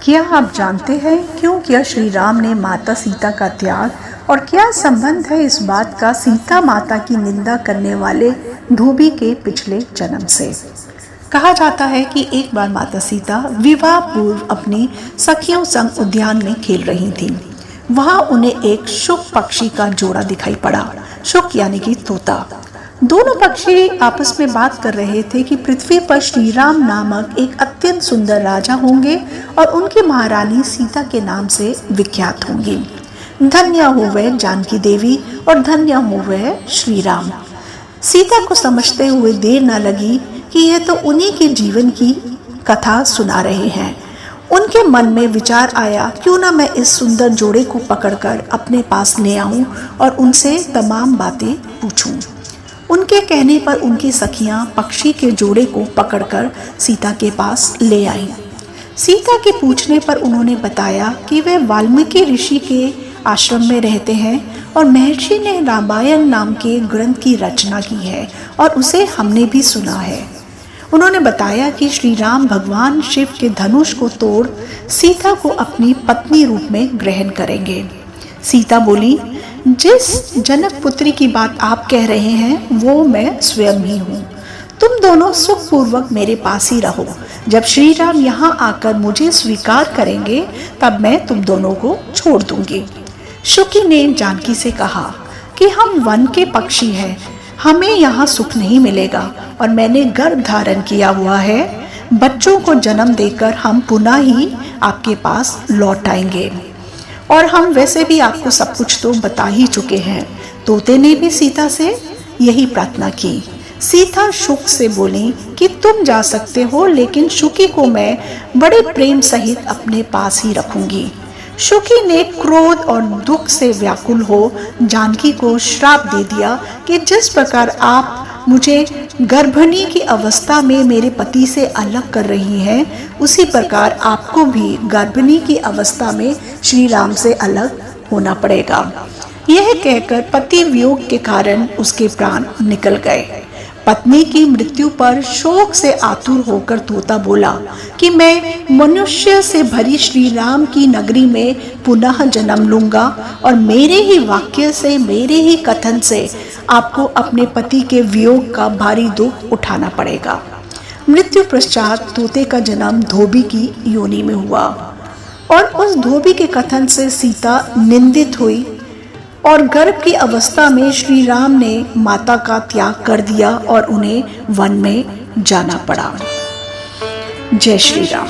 क्या आप जानते हैं क्यों किया श्री राम ने माता सीता का त्याग, और क्या संबंध है इस बात का सीता माता की निंदा करने वाले धोबी के पिछले जन्म से। कहा जाता है कि एक बार माता सीता विवाह पूर्व अपनी सखियों संग उद्यान में खेल रही थीं। वहां उन्हें एक शुक पक्षी का जोड़ा दिखाई पड़ा। शुक यानी कि तोता। दोनों पक्षी आपस में बात कर रहे थे कि पृथ्वी पर श्री राम नामक एक अत्यंत सुंदर राजा होंगे और उनकी महारानी सीता के नाम से विख्यात होंगी। धन्य हो वह जानकी देवी और धन्य हो वह श्री राम। सीता को समझते हुए देर न लगी कि यह तो उन्हीं के जीवन की कथा सुना रहे हैं। उनके मन में विचार आया, क्यों ना मैं इस सुंदर जोड़े को पकड़कर अपने पास ले आऊं और उनसे तमाम बातें पूछूं। उनके कहने पर उनकी सखियां पक्षी के जोड़े को पकड़कर सीता के पास ले आईं। सीता के पूछने पर उन्होंने बताया कि वे वाल्मीकि ऋषि के आश्रम में रहते हैं और महर्षि ने रामायण नाम के ग्रंथ की रचना की है और उसे हमने भी सुना है। उन्होंने बताया कि श्री राम भगवान शिव के धनुष को तोड़ सीता को अपनी पत्नी रूप में ग्रहण करेंगे। सीता बोली, जिस जनक पुत्री की बात आप कह रहे हैं वो मैं स्वयं ही हूँ। तुम दोनों सुखपूर्वक मेरे पास ही रहो। जब श्री राम यहाँ आकर मुझे स्वीकार करेंगे तब मैं तुम दोनों को छोड़ दूंगी। शुकी ने जानकी से कहा कि हम वन के पक्षी हैं, हमें यहाँ सुख नहीं मिलेगा और मैंने गर्भ धारण किया हुआ है। बच्चों को जन्म देकर हम पुनः ही आपके पास लौट आएंगे और हम वैसे भी आपको सब कुछ तो बता ही चुके हैं। तोते ने भी सीता से यही प्रार्थना की। सीता शुक से बोली कि तुम जा सकते हो, लेकिन शुकी को मैं बड़े प्रेम सहित अपने पास ही रखूंगी। शुकी ने क्रोध और दुख से व्याकुल हो जानकी को श्राप दे दिया कि जिस प्रकार आप मुझे गर्भिणी की अवस्था में मेरे पति से अलग कर रही हैं, उसी प्रकार आपको भी गर्भिणी की अवस्था में श्री राम से अलग होना पड़ेगा। यह कहकर पति वियोग के कारण उसके प्राण निकल गए। पत्नी की मृत्यु पर शोक से आतुर होकर तोता बोला कि मैं मनुष्य से भरी श्री राम की नगरी में पुनः जन्म लूंगा और मेरे ही वाक्य से, मेरे ही कथन से आपको अपने पति के वियोग का भारी दुख उठाना पड़ेगा। मृत्यु पश्चात तोते का जन्म धोबी की योनि में हुआ और उस धोबी के कथन से सीता निंदित हुई और गर्भ की अवस्था में श्री राम ने माता का त्याग कर दिया और उन्हें वन में जाना पड़ा। जय श्री राम।